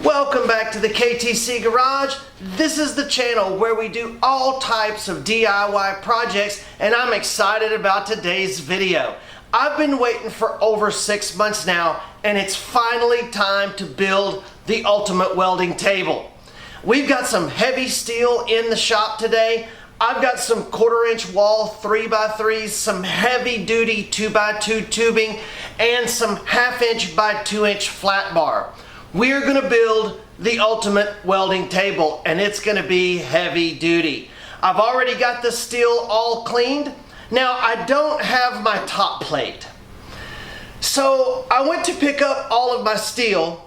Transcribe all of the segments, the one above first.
Welcome back to the KTC Garage. This is the channel where we do all types of DIY projects, and I'm excited about today's video. I've been waiting for over 6 months now, and it's finally time to build the ultimate welding table. We've got some heavy steel in the shop today. I've got some 1/4-inch wall 3x3s, some heavy duty 2x2 tubing, and some 1/2-inch by 2-inch flat bar. We're gonna build the ultimate welding table, and it's gonna be heavy duty. I've already got the steel all cleaned. Now, I don't have my top plate. So I went to pick up all of my steel,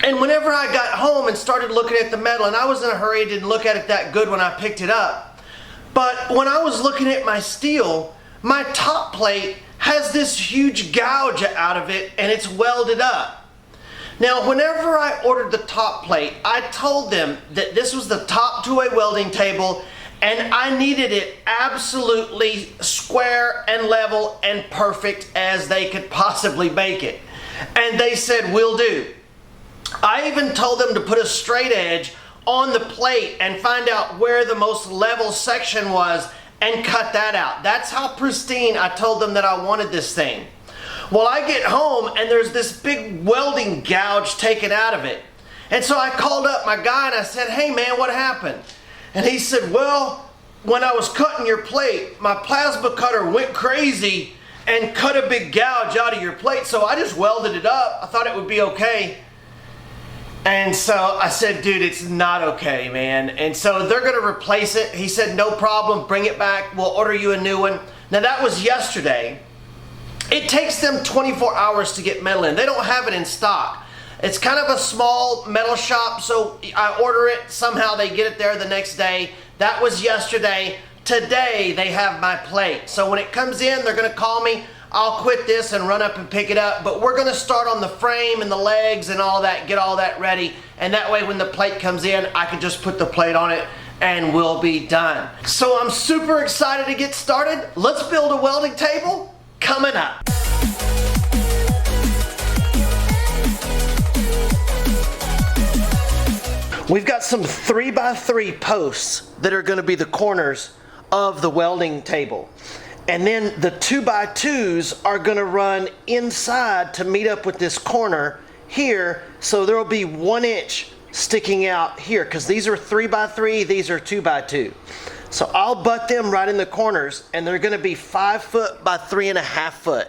and whenever I got home and started looking at the metal, and I was in a hurry, didn't look at it that good when I picked it up, but when I was looking at my steel, my top plate has this huge gouge out of it, and it's welded up. Now, whenever I ordered the top plate, I told them that this was the top to a welding table, and I needed it absolutely square and level and perfect as they could possibly make it. And they said, "Will do." I even told them to put a straight edge on the plate and find out where the most level section was and cut that out. That's how pristine I told them that I wanted this thing. Well, I get home and there's this big welding gouge taken out of it. And so I called up my guy and I said, "Hey man, what happened?" And he said, "Well, when I was cutting your plate, my plasma cutter went crazy and cut a big gouge out of your plate, so I just welded it up. I thought it would be okay." And so I said, "Dude, it's not okay, man." And so they're gonna replace it. He said, "No problem, bring it back. We'll order you a new one." Now that was yesterday. It takes them 24 hours to get metal in. They don't have it in stock. It's kind of a small metal shop, so I order it. Somehow they get it there the next day. That was yesterday. Today they have my plate. So when it comes in, they're gonna call me. I'll quit this and run up and pick it up. But we're gonna start on the frame and the legs and all that, get all that ready. And that way when the plate comes in, I can just put the plate on it and we'll be done. So I'm super excited to get started. Let's build a welding table. Coming up. We've got some 3x3 posts that are going to be the corners of the welding table. And then the 2x2s are going to run inside to meet up with this corner here. So there will be 1 inch sticking out here because these are 3x3, these are 2x2. So I'll butt them right in the corners, and they're gonna be 5 foot by 3.5 foot.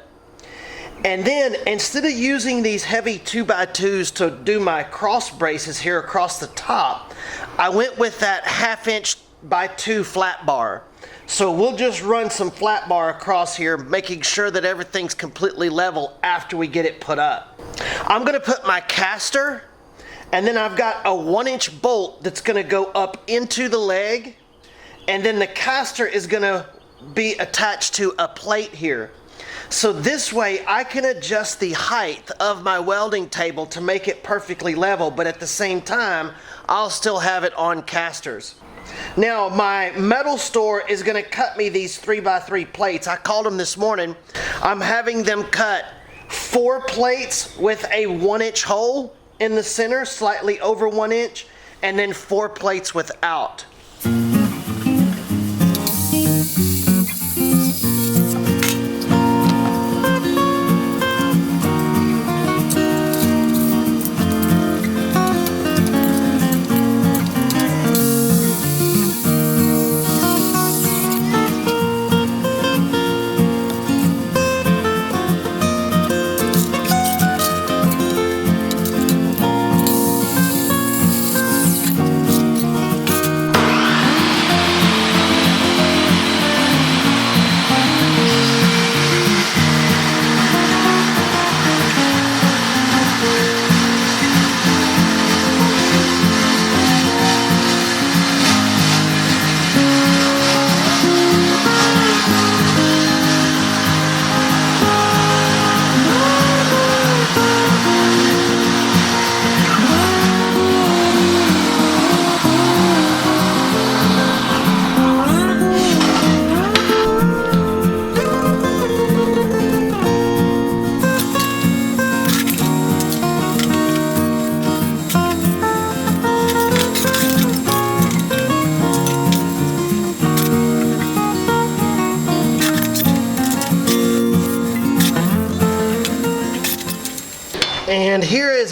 And then instead of using these heavy 2x2s to do my cross braces here across the top, I went with that 1/2 inch by 2 flat bar. So we'll just run some flat bar across here, making sure that everything's completely level after we get it put up. I'm gonna put my caster, and then I've got a 1 inch bolt that's gonna go up into the leg, and then the caster is gonna be attached to a plate here. So this way I can adjust the height of my welding table to make it perfectly level, but at the same time, I'll still have it on casters. Now, my metal store is gonna cut me these 3x3 plates. I called them this morning. I'm having them cut 4 plates with a 1 inch hole in the center, slightly over 1 inch, and then 4 plates without.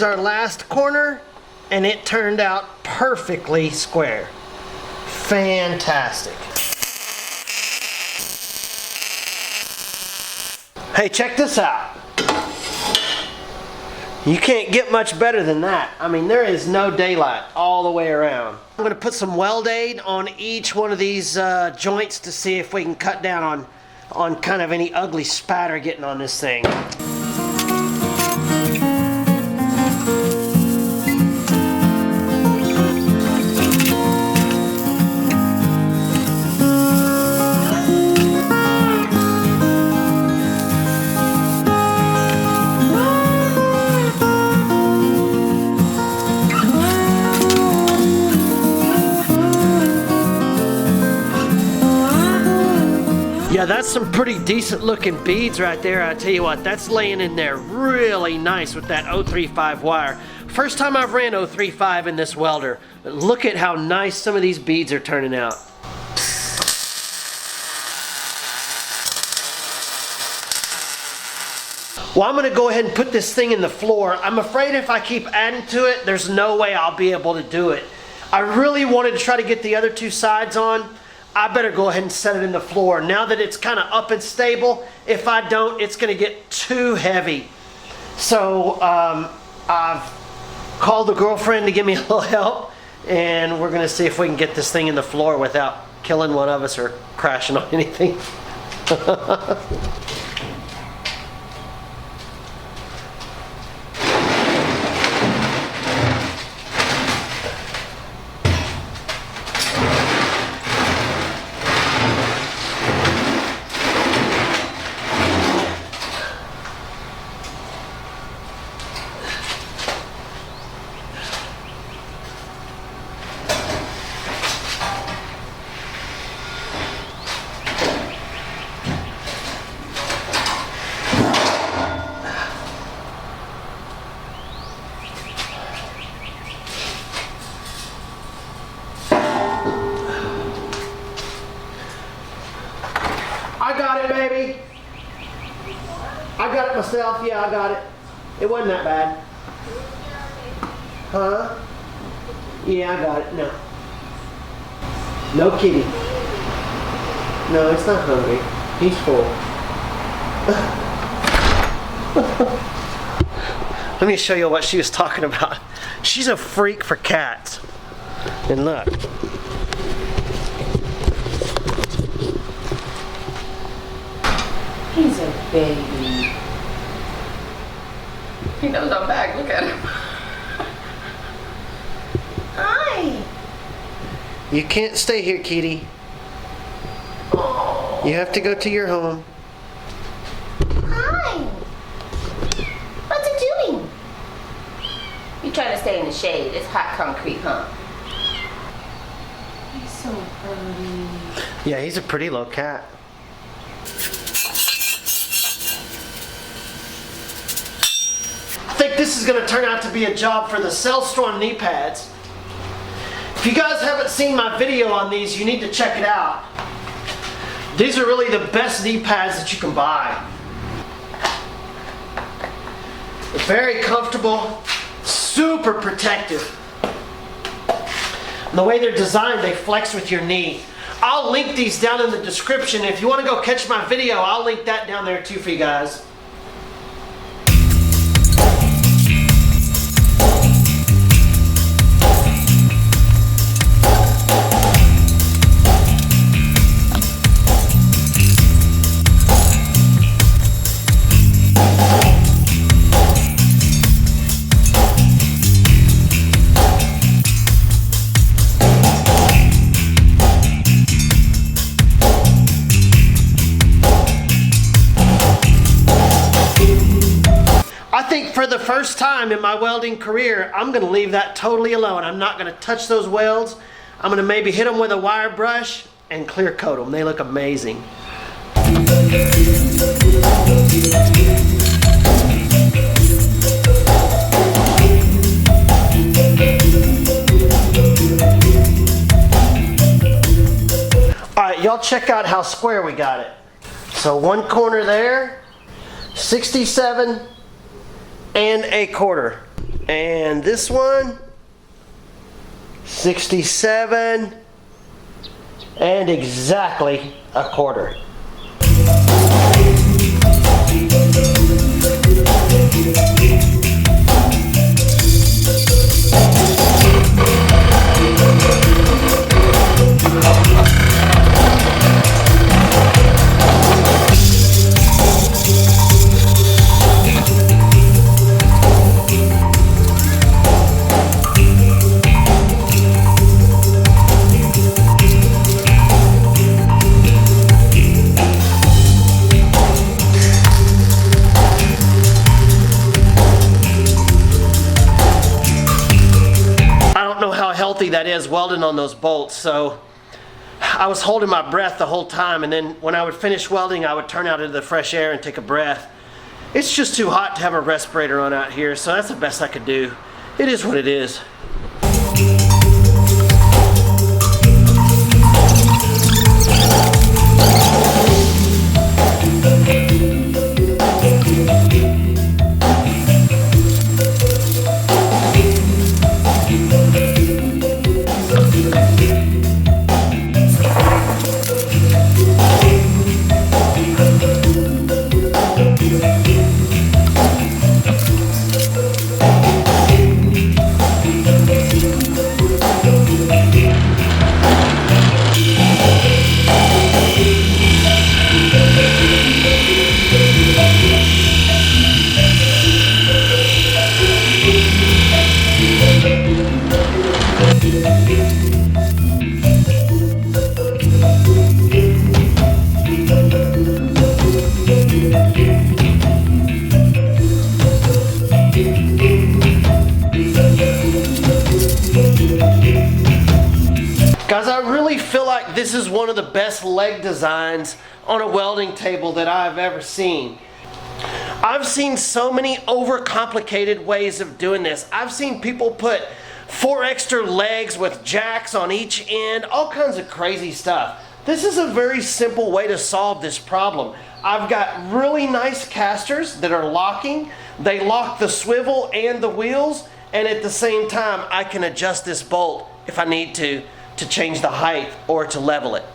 our last corner, and it turned out perfectly square. Fantastic. Hey, check this out. You can't get much better than that. I mean, there is no daylight all the way around. I'm gonna put some Weld Aid on each one of these joints to see if we can cut down on kind of any ugly spatter getting on this thing. Yeah, that's some pretty decent looking beads right there. I tell you what, that's laying in there really nice with that 035 wire. First time I've ran 035 in this welder, but look at how nice some of these beads are turning out. Well, I'm gonna go ahead and put this thing in the floor. I'm afraid if I keep adding to it, there's no way I'll be able to do it. I really wanted to try to get the other two sides on. I better go ahead and set it in the floor. Now that it's kind of up and stable, if I don't, it's gonna get too heavy. So I've called the girlfriend to give me a little help, and we're gonna see if we can get this thing in the floor without killing one of us or crashing on anything. I got it, baby. I got it myself. Yeah, I got it. It wasn't that bad. Huh? Yeah, I got it. No. No kitty. No, it's not hungry. He's full. Let me show you what she was talking about. She's a freak for cats. And look. He's a baby. He knows I'm back. Look at him. Hi. You can't stay here, kitty. Oh. You have to go to your home. Hi. What's it doing? You trying to stay in the shade. It's hot concrete, huh? He's so pretty. Yeah, he's a pretty little cat. I think this is going to turn out to be a job for the Sellstorm knee pads. If you guys haven't seen my video on these, you need to check it out. These are really the best knee pads that you can buy. They're very comfortable, super protective. And the way they're designed, they flex with your knee. I'll link these down in the description. If you want to go catch my video, I'll link that down there too for you guys. For the first time in my welding career, I'm going to leave that totally alone. I'm not going to touch those welds. I'm going to maybe hit them with a wire brush and clear coat them. They look amazing. Alright, y'all check out how square we got it. So one corner there, 67 and a quarter. And this one, 67, and exactly a quarter. That is welding on those bolts, so I was holding my breath the whole time, and then when I would finish welding I would turn out into the fresh air and take a breath. It's just too hot to have a respirator on out here, so that's the best I could do. It is what it is. Guys, I really feel like this is one of the best leg designs on a welding table that I've ever seen. I've seen so many overcomplicated ways of doing this. I've seen people put 4 extra legs with jacks on each end, all kinds of crazy stuff. This is a very simple way to solve this problem. I've got really nice casters that are locking. They lock the swivel and the wheels, and at the same time I can adjust this bolt if I need to change the height or to level it.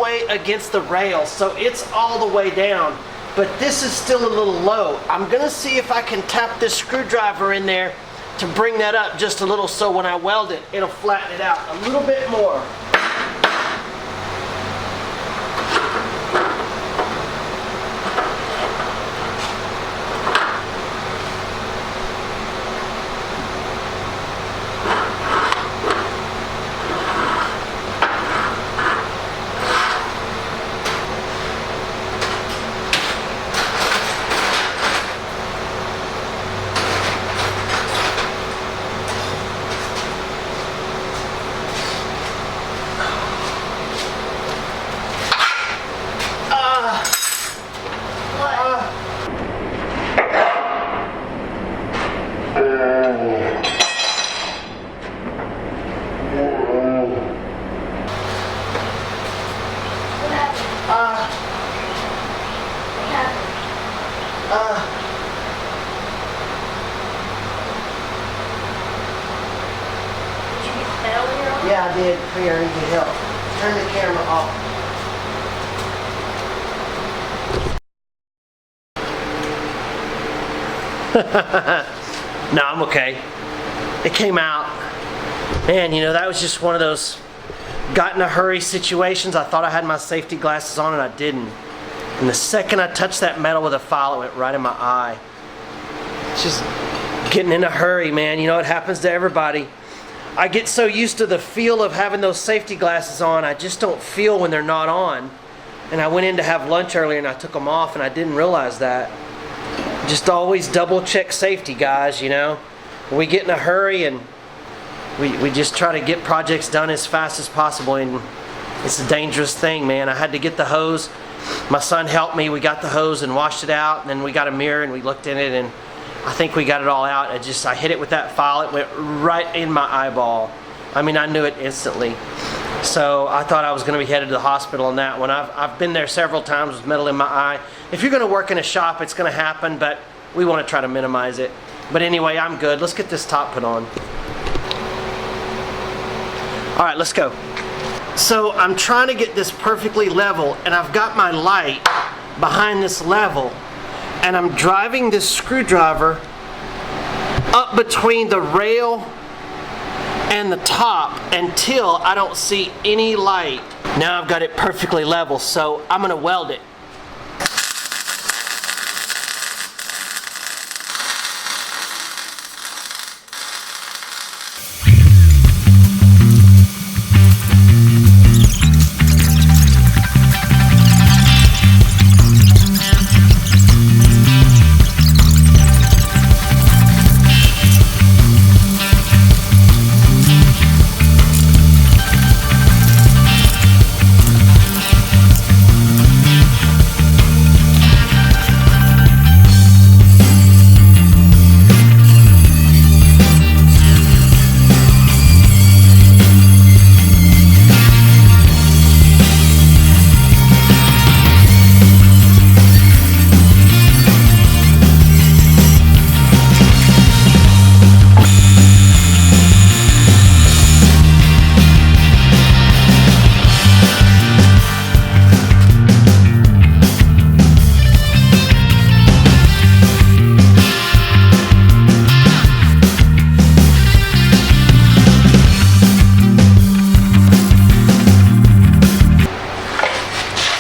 way against the rail, so it's all the way down. But this is still a little low. I'm gonna see if I can tap this screwdriver in there to bring that up just a little, so when I weld it, it'll flatten it out a little bit more. Yeah, I did. Here, I need help. Turn the camera off. No, I'm okay. It came out. Man, you know, that was just one of those got in a hurry situations. I thought I had my safety glasses on and I didn't. And the second I touched that metal with a file, it went right in my eye. It's just getting in a hurry, man. You know, it happens to everybody. I get so used to the feel of having those safety glasses on, I just don't feel when they're not on. And I went in to have lunch earlier and I took them off and I didn't realize that. Just always double check safety, guys, you know. We get in a hurry and we just try to get projects done as fast as possible, and it's a dangerous thing, man. I had to get the hose. My son helped me. We got the hose and washed it out, and then we got a mirror and we looked in it, and I think we got it all out. I hit it with that file. It went right in my eyeball. I mean, I knew it instantly. So I thought I was going to be headed to the hospital on that one. I've been there several times with metal in my eye. If you're going to work in a shop, it's going to happen, but we want to try to minimize it. But anyway, I'm good. Let's get this top put on. All right, let's go. So I'm trying to get this perfectly level, and I've got my light behind this level, and I'm driving this screwdriver up between the rail and the top until I don't see any light. Now I've got it perfectly level, so I'm gonna weld it.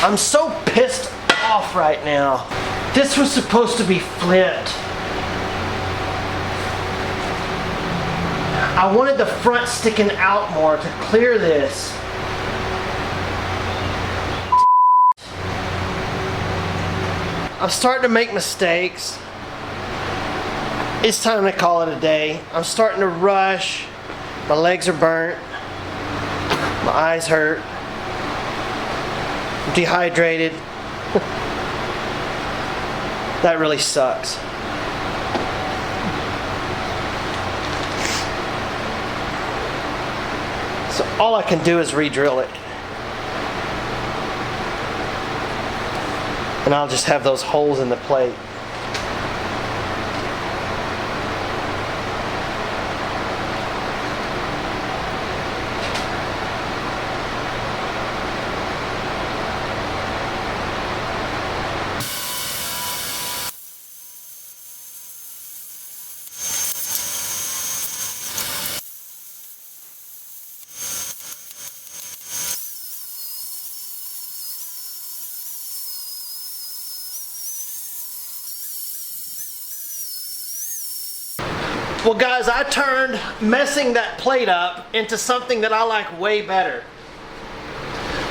I'm so pissed off right now. This was supposed to be flint. I wanted the front sticking out more to clear this. I'm starting to make mistakes. It's time to call it a day. I'm starting to rush. My legs are burnt. My eyes hurt. I'm dehydrated. That really sucks. So all I can do is re-drill it. And I'll just have those holes in the plate. Well guys, I turned messing that plate up into something that I like way better.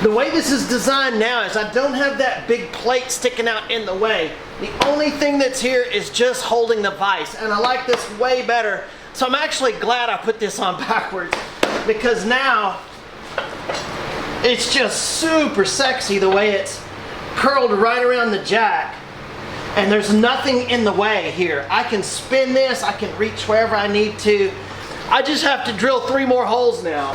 The way this is designed now is I don't have that big plate sticking out in the way. The only thing that's here is just holding the vise, and I like this way better. So I'm actually glad I put this on backwards, because now it's just super sexy the way it's curled right around the jack. And there's nothing in the way here. I can spin this, I can reach wherever I need to. I just have to drill 3 more holes now.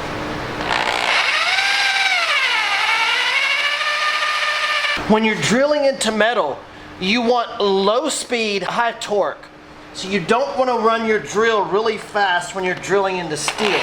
When you're drilling into metal, you want low speed, high torque. So you don't want to run your drill really fast when you're drilling into steel.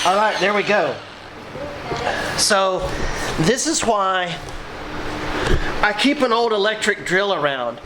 All right, there we go. So this is why I keep an old electric drill around.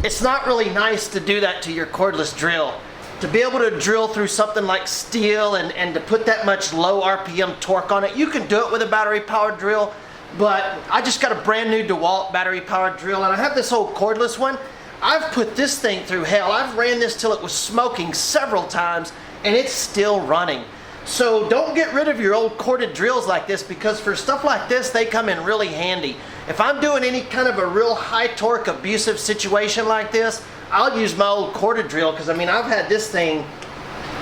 It's not really nice to do that to your cordless drill. To be able to drill through something like steel and to put that much low RPM torque on it, you can do it with a battery powered drill, but I just got a brand new DeWalt battery powered drill, and I have this old cordless one. I've put this thing through hell. I've ran this till it was smoking several times, and it's still running. So don't get rid of your old corded drills like this, because for stuff like this, they come in really handy. If I'm doing any kind of a real high torque abusive situation like this, I'll use my old corded drill, because I mean, I've had this thing,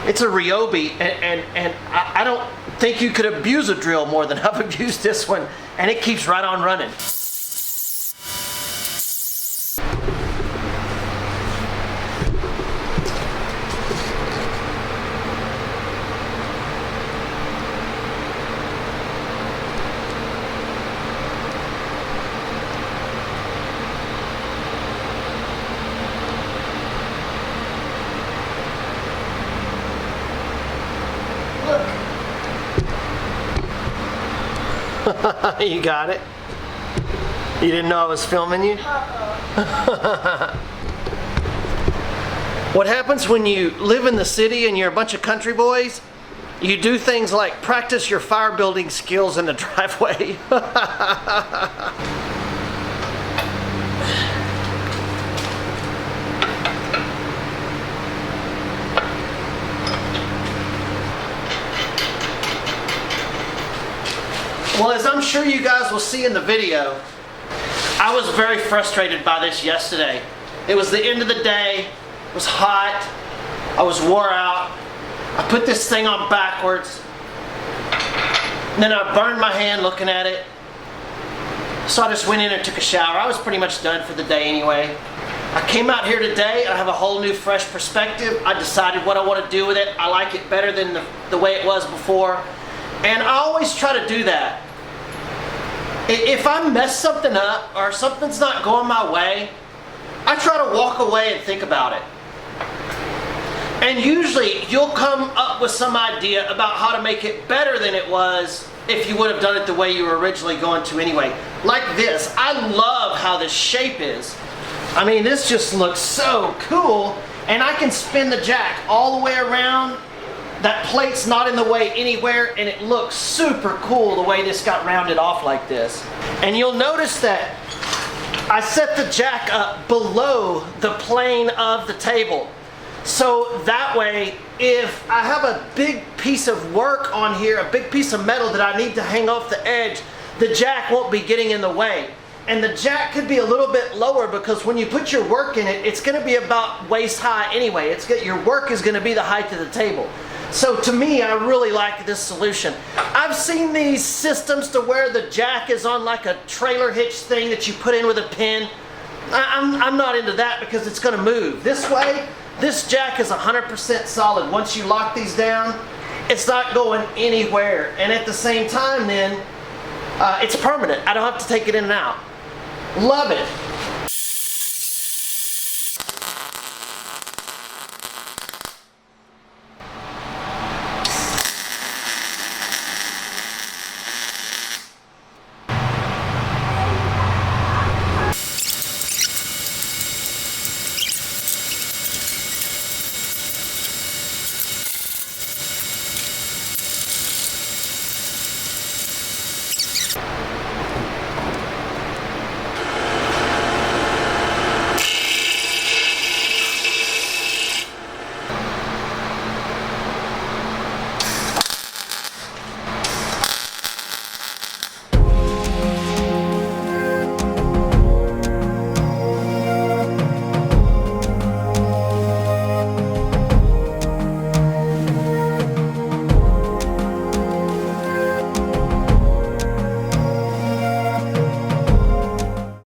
it's a Ryobi, and I don't think you could abuse a drill more than I've abused this one, and it keeps right on running. You got it? You didn't know I was filming you? What happens when you live in the city and you're a bunch of country boys? You do things like practice your fire building skills in the driveway. Well, as I'm sure you guys will see in the video, I was very frustrated by this yesterday. It was the end of the day, it was hot, I was wore out. I put this thing on backwards, and then I burned my hand looking at it. So I just went in and took a shower. I was pretty much done for the day anyway. I came out here today and I have a whole new fresh perspective. I decided what I want to do with it. I like it better than the way it was before. And I always try to do that. If I mess something up or something's not going my way, I try to walk away and think about it. And usually you'll come up with some idea about how to make it better than it was if you would have done it the way you were originally going to anyway. Like this. I love how this shape is. I mean, this just looks so cool. And I can spin the jack all the way around. That plate's not in the way anywhere, and it looks super cool the way this got rounded off like this. And you'll notice that I set the jack up below the plane of the table. So that way, if I have a big piece of work on here, a big piece of metal that I need to hang off the edge, the jack won't be getting in the way. And the jack could be a little bit lower, because when you put your work in it, it's going to be about waist high anyway. Your work is going to be the height of the table. So to me, I really like this solution. I've seen these systems to where the jack is on like a trailer hitch thing that you put in with a pin. I'm not into that, because it's going to move. This way, this jack is 100% solid. Once you lock these down, it's not going anywhere. And at the same time then, it's permanent. I don't have to take it in and out. Love it.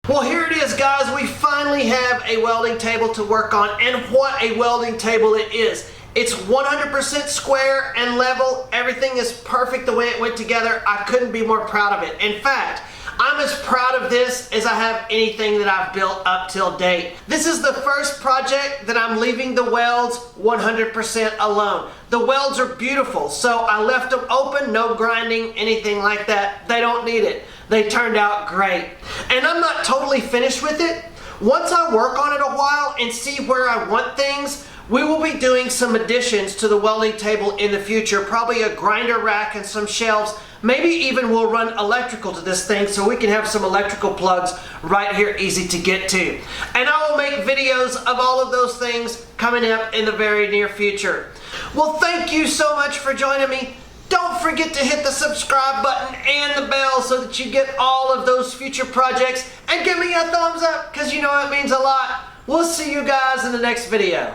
Well, here it is, guys. We finally have a welding table to work on, and what a welding table it is. It's 100% square and level. Everything is perfect the way it went together. I couldn't be more proud of it. In fact, I'm as proud of this as I have anything that I've built up till date. This is the first project that I'm leaving the welds 100% alone. The welds are beautiful, so I left them open, no grinding, anything like that. They don't need it. They turned out great. And I'm not totally finished with it. Once I work on it a while and see where I want things, we will be doing some additions to the welding table in the future, probably a grinder rack and some shelves. Maybe even we'll run electrical to this thing so we can have some electrical plugs right here easy to get to. And I will make videos of all of those things coming up in the very near future. Well, thank you so much for joining me. Don't forget to hit the subscribe button and the bell so that you get all of those future projects. And give me a thumbs up because you know it means a lot. We'll see you guys in the next video.